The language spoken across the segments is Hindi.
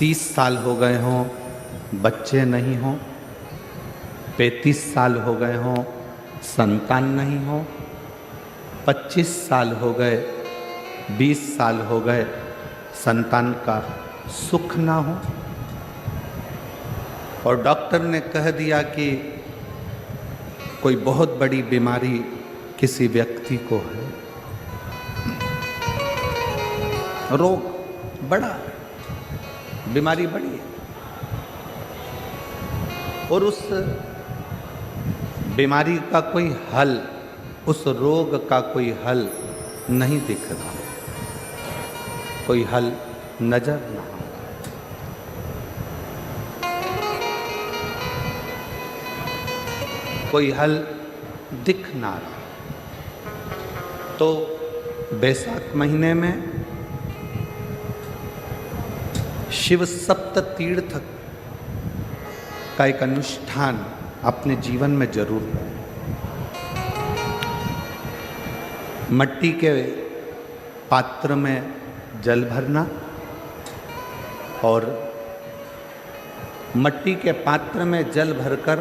30 साल हो गए हों, बच्चे नहीं हों, 35 साल हो गए हों, संतान नहीं हो, 25 साल हो गए, 20 साल हो गए, संतान का सुख ना हो, और डॉक्टर ने कह दिया कि कोई बहुत बड़ी बीमारी किसी व्यक्ति को है, रोग बड़ा है, बीमारी बड़ी है, और उस बीमारी का कोई हल, उस रोग का कोई हल नहीं दिख रहा, कोई हल नजर ना आ रहा। कोई हल दिख ना रहा। तो बैसाख महीने में शिव सप्त तीर्थ का एक अनुष्ठान अपने जीवन में जरूर करें। मट्टी के पात्र में जल भरना और मट्टी के पात्र में जल भरकर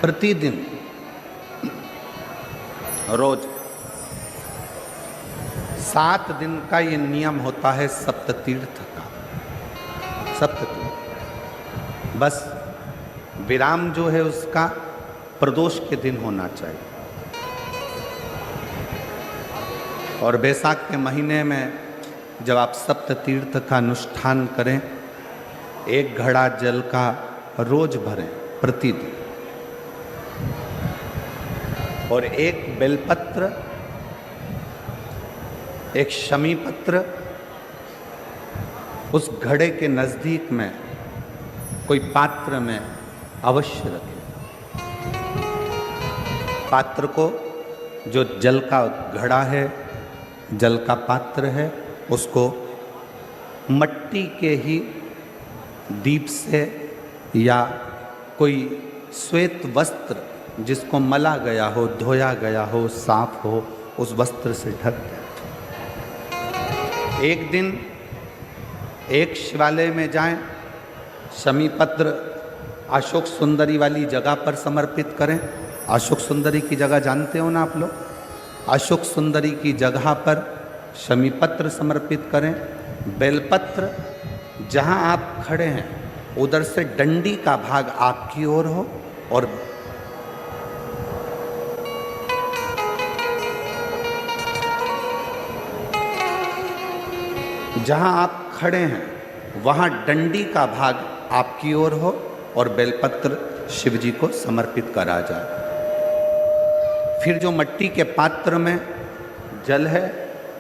प्रतिदिन रोज 7 दिन का ये नियम होता है सप्ततीर्थ का। सप्ततीर्थ बस विराम जो है उसका प्रदोष के दिन होना चाहिए। और बैसाख के महीने में जब आप सप्ततीर्थ का अनुष्ठान करें, 1 घड़ा जल का रोज भरें प्रतिदिन, और 1 बेलपत्र, 1 शमी पत्र उस घड़े के नजदीक में कोई पात्र में अवश्य रखें। पात्र को, जो जल का घड़ा है, जल का पात्र है, उसको मट्टी के ही दीप से या कोई श्वेत वस्त्र जिसको मला गया हो, धोया गया हो, साफ हो, उस वस्त्र से ढक दें। एक दिन एक शिवालय में जाएं, शमी पत्र अशोक सुंदरी वाली जगह पर समर्पित करें। अशोक सुंदरी की जगह जानते हो ना आप लोग? अशोक सुंदरी की जगह पर शमी पत्र समर्पित करें। बेलपत्र जहां आप खड़े हैं उधर से डंडी का भाग आपकी ओर हो, और जहां आप खड़े हैं वहां डंडी का भाग आपकी ओर हो और बेलपत्र शिव जी को समर्पित करा जाए। फिर जो मट्टी के पात्र में जल है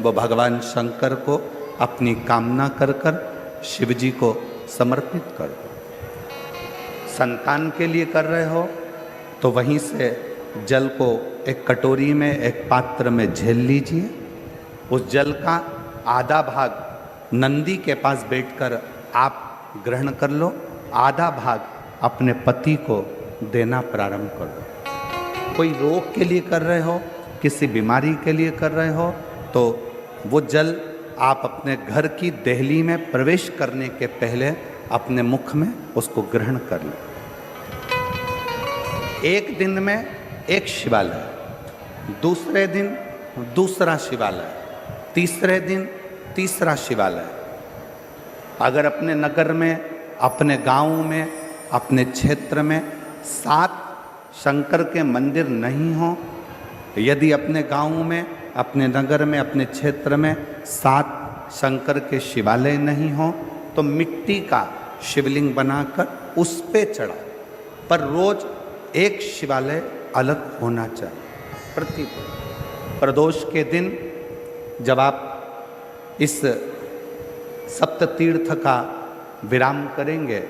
वो भगवान शंकर को अपनी कामना कर कर शिव जी को समर्पित कर दो। संतान के लिए कर रहे हो तो वहीं से जल को एक कटोरी में, एक पात्र में झेल लीजिए। उस जल का आधा भाग नंदी के पास बैठकर आप ग्रहण कर लो, आधा भाग अपने पति को देना प्रारंभ कर दो। कोई रोग के लिए कर रहे हो, किसी बीमारी के लिए कर रहे हो, तो वो जल आप अपने घर की देहली में प्रवेश करने के पहले अपने मुख में उसको ग्रहण कर लो। एक दिन में एक शिवालय, दूसरे दिन दूसरा शिवालय, तीसरे दिन तीसरा शिवालय। अगर अपने नगर में, अपने गांव में, अपने क्षेत्र में 7 शंकर के मंदिर नहीं हो, यदि अपने गांव में, अपने नगर में, अपने क्षेत्र में 7 शंकर के शिवालय नहीं हो, तो मिट्टी का शिवलिंग बनाकर उस पे चढ़ाओ। पर रोज एक शिवालय अलग होना चाहिए प्रतिदिन। प्रदोष के दिन जब आप इस सप्ततीर्थ का विराम करेंगे,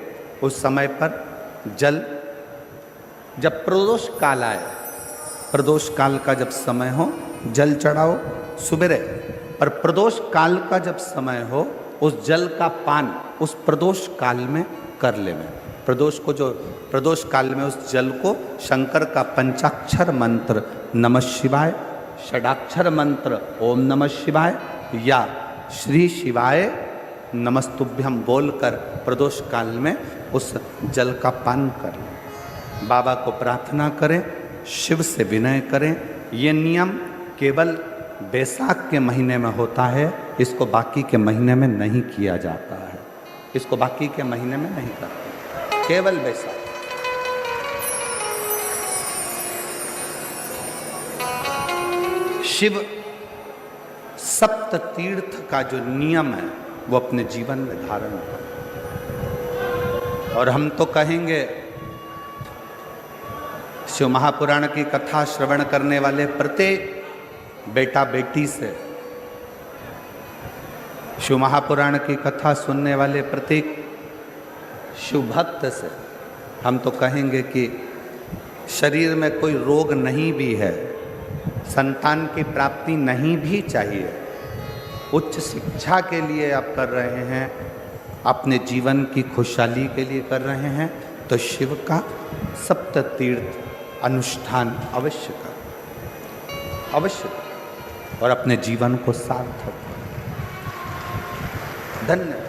उस समय पर जल, जब प्रदोष काल आए, प्रदोष काल का जब समय हो जल चढ़ाओ सुबेरे, पर प्रदोष काल का जब समय हो उस जल का पान उस प्रदोष काल में कर लेना। प्रदोष को, जो प्रदोष काल में उस जल को शंकर का पंचाक्षर मंत्र नमः शिवाय, षडाक्षर मंत्र ओम नमः शिवाय या श्री शिवाय नमस्तुभ्यम बोलकर प्रदोष काल में उस जल का पान कर लें। बाबा को प्रार्थना करें, शिव से विनय करें। ये नियम केवल बैसाख के महीने में होता है, इसको बाकी के महीने में नहीं किया जाता है। इसको बाकी के महीने में नहीं करते, केवल बैसाख। शिव सप्त तीर्थ का जो नियम है वो अपने जीवन में धारण करें। और हम तो कहेंगे, शिव महापुराण की कथा श्रवण करने वाले प्रत्येक बेटा बेटी से, शिव महापुराण की कथा सुनने वाले प्रत्येक शिव भक्त से हम तो कहेंगे कि शरीर में कोई रोग नहीं भी है, संतान की प्राप्ति नहीं भी चाहिए, उच्च शिक्षा के लिए आप कर रहे हैं, अपने जीवन की खुशहाली के लिए कर रहे हैं, तो शिव का सप्त तीर्थ अनुष्ठान अवश्य करें, अवश्य करें और अपने जीवन को सार्थक करें। धन्यवाद।